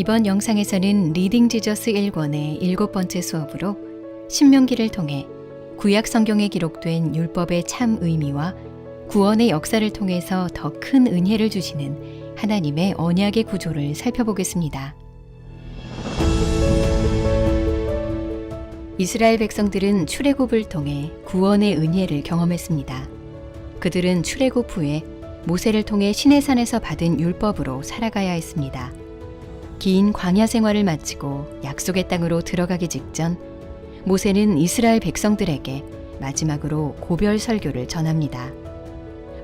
이번 영상에서는 리딩 지저스 1권의 7번째 수업으로 신명기를 통해 구약 성경에 기록된 율법의 참 의미와 구원의 역사를 통해서 더 큰 은혜를 주시는 하나님의 언약의 구조를 살펴보겠습니다. 이스라엘 백성들은 출애굽을 통해 구원의 은혜를 경험했습니다. 그들은 출애굽 후에 모세를 통해 시내산에서 받은 율법으로 살아가야 했습니다. 긴 광야 생활을 마치고 약속의 땅으로 들어가기 직전 모세는 이스라엘 백성들에게 마지막으로 고별 설교를 전합니다.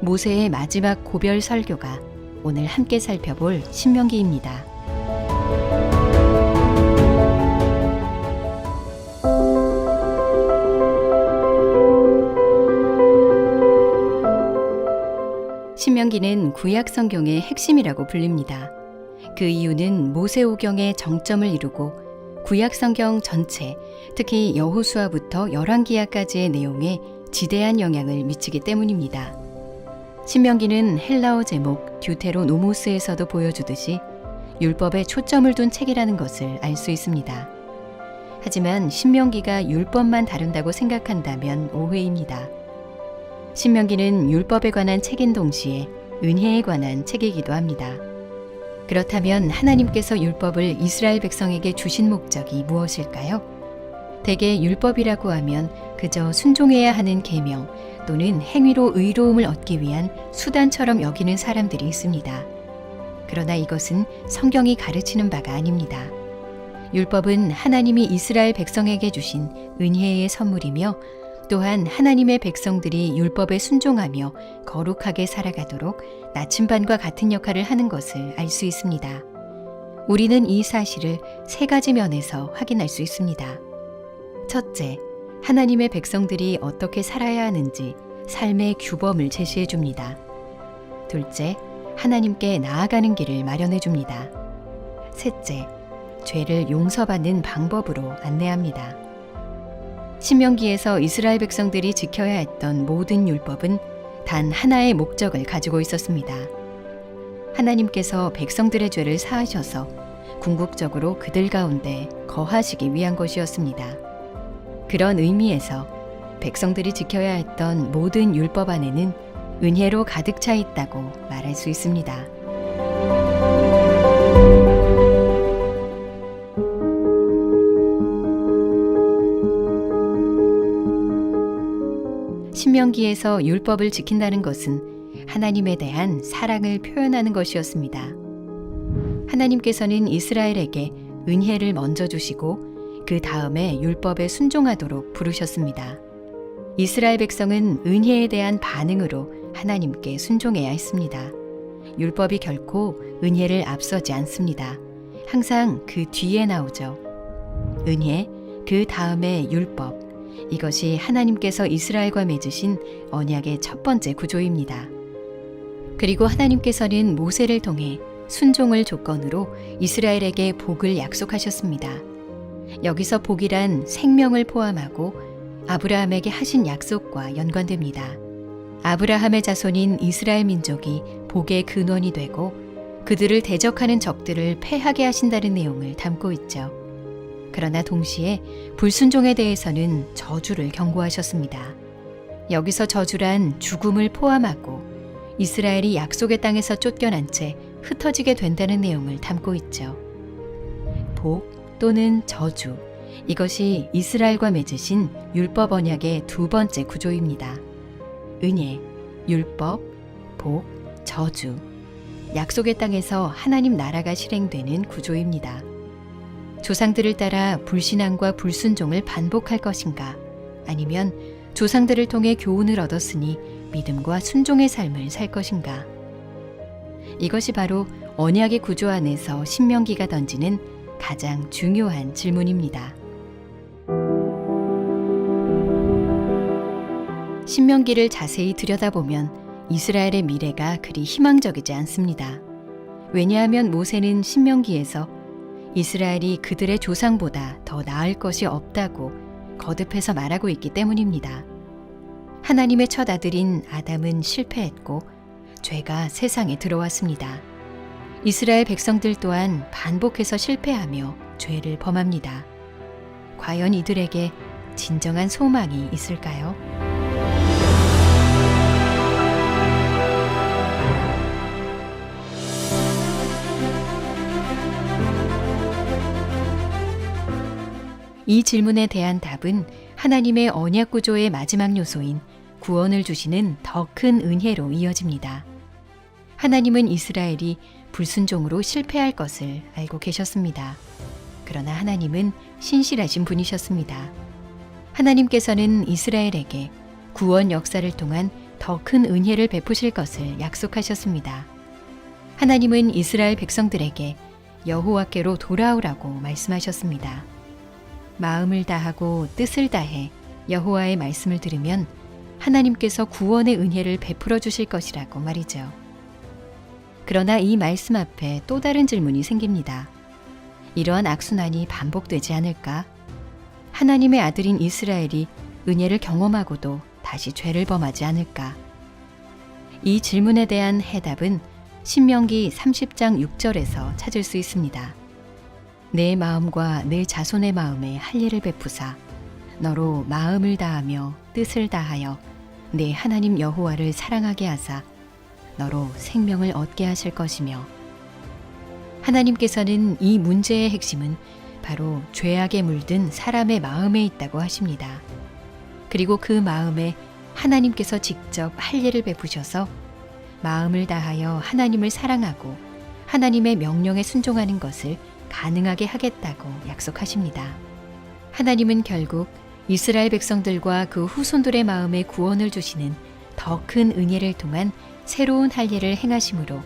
모세의 마지막 고별 설교가 오늘 함께 살펴볼 신명기입니다. 신명기는 구약 성경의 핵심이라고 불립니다. 그 이유는 모세오경의 정점을 이루고 구약 성경 전체, 특히 여호수아부터 열왕기하까지의 내용에 지대한 영향을 미치기 때문입니다. 신명기는 헬라어 제목 듀테로노모스에서도 보여주듯이 율법에 초점을 둔 책이라는 것을 알 수 있습니다. 하지만 신명기가 율법만 다룬다고 생각한다면 오해입니다. 신명기는 율법에 관한 책인 동시에 은혜에 관한 책이기도 합니다. 그렇다면 하나님께서 율법을 이스라엘 백성에게 주신 목적이 무엇일까요? 대개 율법이라고 하면 그저 순종해야 하는 계명 또는 행위로 의로움을 얻기 위한 수단처럼 여기는 사람들이 있습니다. 그러나 이것은 성경이 가르치는 바가 아닙니다. 율법은 하나님이 이스라엘 백성에게 주신 은혜의 선물이며 또한 하나님의 백성들이 율법에 순종하며 거룩하게 살아가도록 나침반과 같은 역할을 하는 것을 알 수 있습니다. 우리는 이 사실을 세 가지 면에서 확인할 수 있습니다. 첫째, 하나님의 백성들이 어떻게 살아야 하는지 삶의 규범을 제시해 줍니다. 둘째, 하나님께 나아가는 길을 마련해 줍니다. 셋째, 죄를 용서받는 방법으로 안내합니다. 신명기에서 이스라엘 백성들이 지켜야 했던 모든 율법은 단 하나의 목적을 가지고 있었습니다. 하나님께서 백성들의 죄를 사하셔서 궁극적으로 그들 가운데 거하시기 위한 것이었습니다. 그런 의미에서 백성들이 지켜야 했던 모든 율법 안에는 은혜로 가득 차 있다고 말할 수 있습니다. 신명기에서 율법을 지킨다는 것은 하나님에 대한 사랑을 표현하는 것이었습니다. 하나님께서는 이스라엘에게 은혜를 먼저 주시고 그 다음에 율법에 순종하도록 부르셨습니다. 이스라엘 백성은 은혜에 대한 반응으로 하나님께 순종해야 했습니다. 율법이 결코 은혜를 앞서지 않습니다. 항상 그 뒤에 나오죠. 은혜, 그 다음에 율법. 이것이 하나님께서 이스라엘과 맺으신 언약의 첫 번째 구조입니다. 그리고 하나님께서는 모세를 통해 순종을 조건으로 이스라엘에게 복을 약속하셨습니다. 여기서 복이란 생명을 포함하고 아브라함에게 하신 약속과 연관됩니다. 아브라함의 자손인 이스라엘 민족이 복의 근원이 되고 그들을 대적하는 적들을 패하게 하신다는 내용을 담고 있죠. 그러나 동시에 불순종에 대해서는 저주를 경고하셨습니다. 여기서 저주란 죽음을 포함하고 이스라엘이 약속의 땅에서 쫓겨난 채 흩어지게 된다는 내용을 담고 있죠. 복 또는 저주, 이것이 이스라엘과 맺으신 율법 언약의 두 번째 구조입니다. 은혜, 율법, 복, 저주. 약속의 땅에서 하나님 나라가 실행되는 구조입니다. 조상들을 따라 불신앙과 불순종을 반복할 것인가? 아니면 조상들을 통해 교훈을 얻었으니 믿음과 순종의 삶을 살 것인가? 이것이 바로 언약의 구조 안에서 신명기가 던지는 가장 중요한 질문입니다. 신명기를 자세히 들여다보면 이스라엘의 미래가 그리 희망적이지 않습니다. 왜냐하면 모세는 신명기에서 이스라엘이 그들의 조상보다 더 나을 것이 없다고 거듭해서 말하고 있기 때문입니다. 하나님의 첫 아들인 아담은 실패했고 죄가 세상에 들어왔습니다. 이스라엘 백성들 또한 반복해서 실패하며 죄를 범합니다. 과연 이들에게 진정한 소망이 있을까요? 이 질문에 대한 답은 하나님의 언약 구조의 마지막 요소인 구원을 주시는 더 큰 은혜로 이어집니다. 하나님은 이스라엘이 불순종으로 실패할 것을 알고 계셨습니다. 그러나 하나님은 신실하신 분이셨습니다. 하나님께서는 이스라엘에게 구원 역사를 통한 더 큰 은혜를 베푸실 것을 약속하셨습니다. 하나님은 이스라엘 백성들에게 여호와께로 돌아오라고 말씀하셨습니다. 마음을 다하고 뜻을 다해 여호와의 말씀을 들으면 하나님께서 구원의 은혜를 베풀어 주실 것이라고 말이죠. 그러나 이 말씀 앞에 또 다른 질문이 생깁니다. 이러한 악순환이 반복되지 않을까? 하나님의 아들인 이스라엘이 은혜를 경험하고도 다시 죄를 범하지 않을까? 이 질문에 대한 해답은 신명기 30장 6절에서 찾을 수 있습니다. 내 마음과 내 자손의 마음에 할례를 베푸사 너로 마음을 다하며 뜻을 다하여 내 하나님 여호와를 사랑하게 하사 너로 생명을 얻게 하실 것이며, 하나님께서는 이 문제의 핵심은 바로 죄악에 물든 사람의 마음에 있다고 하십니다. 그리고 그 마음에 하나님께서 직접 할례를 베푸셔서 마음을 다하여 하나님을 사랑하고 하나님의 명령에 순종하는 것을 가능하게 하겠다고 약속하십니다. 하나님은 결국 이스라엘 백성들과 그 후손들의 마음에 구원을 주시는 더 큰 은혜를 통한 새로운 할례를 행하심으로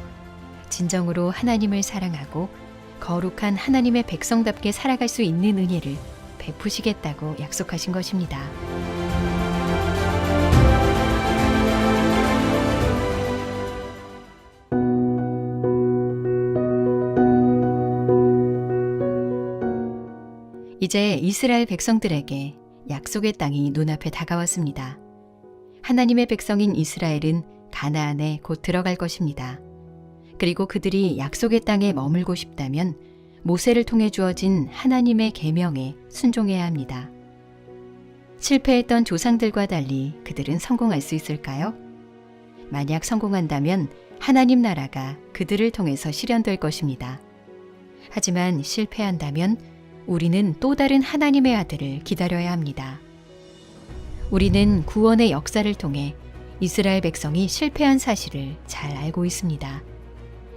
진정으로 하나님을 사랑하고 거룩한 하나님의 백성답게 살아갈 수 있는 은혜를 베푸시겠다고 약속하신 것입니다. 이제 이스라엘 백성들에게 약속의 땅이 눈앞에 다가왔습니다. 하나님의 백성인 이스라엘은 가나안에 곧 들어갈 것입니다. 그리고 그들이 약속의 땅에 머물고 싶다면 모세를 통해 주어진 하나님의 계명에 순종해야 합니다. 실패했던 조상들과 달리 그들은 성공할 수 있을까요? 만약 성공한다면 하나님 나라가 그들을 통해서 실현될 것입니다. 하지만 실패한다면 우리는 또 다른 하나님의 아들을 기다려야 합니다. 우리는 구원의 역사를 통해 이스라엘 백성이 실패한 사실을 잘 알고 있습니다.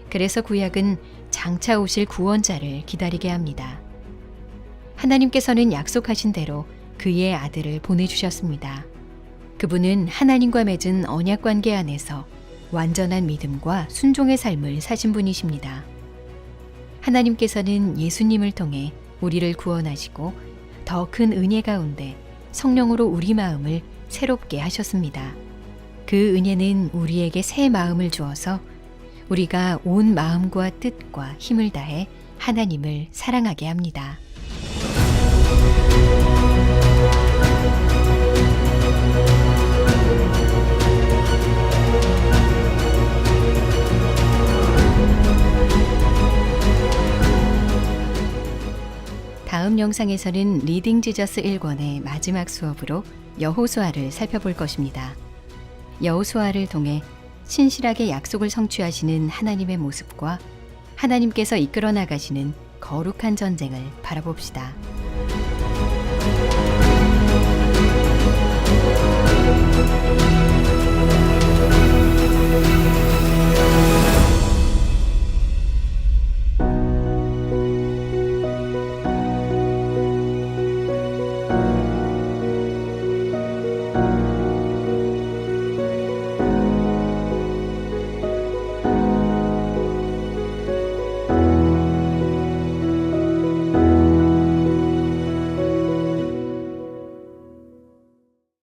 그래서 구약은 장차 오실 구원자를 기다리게 합니다. 하나님께서는 약속하신 대로 그의 아들을 보내주셨습니다. 그분은 하나님과 맺은 언약 관계 안에서 완전한 믿음과 순종의 삶을 사신 분이십니다. 하나님께서는 예수님을 통해 우리를 구원하시고 더 큰 은혜 가운데 성령으로 우리 마음을 새롭게 하셨습니다. 그 은혜는 우리에게 새 마음을 주어서 우리가 온 마음과 뜻과 힘을 다해 하나님을 사랑하게 합니다. 다음 영상에서는 리딩 지저스 1권의 마지막 수업으로 여호수아를 살펴볼 것입니다. 여호수아를 통해 신실하게 약속을 성취하시는 하나님의 모습과 하나님께서 이끌어 나가시는 거룩한 전쟁을 바라봅시다.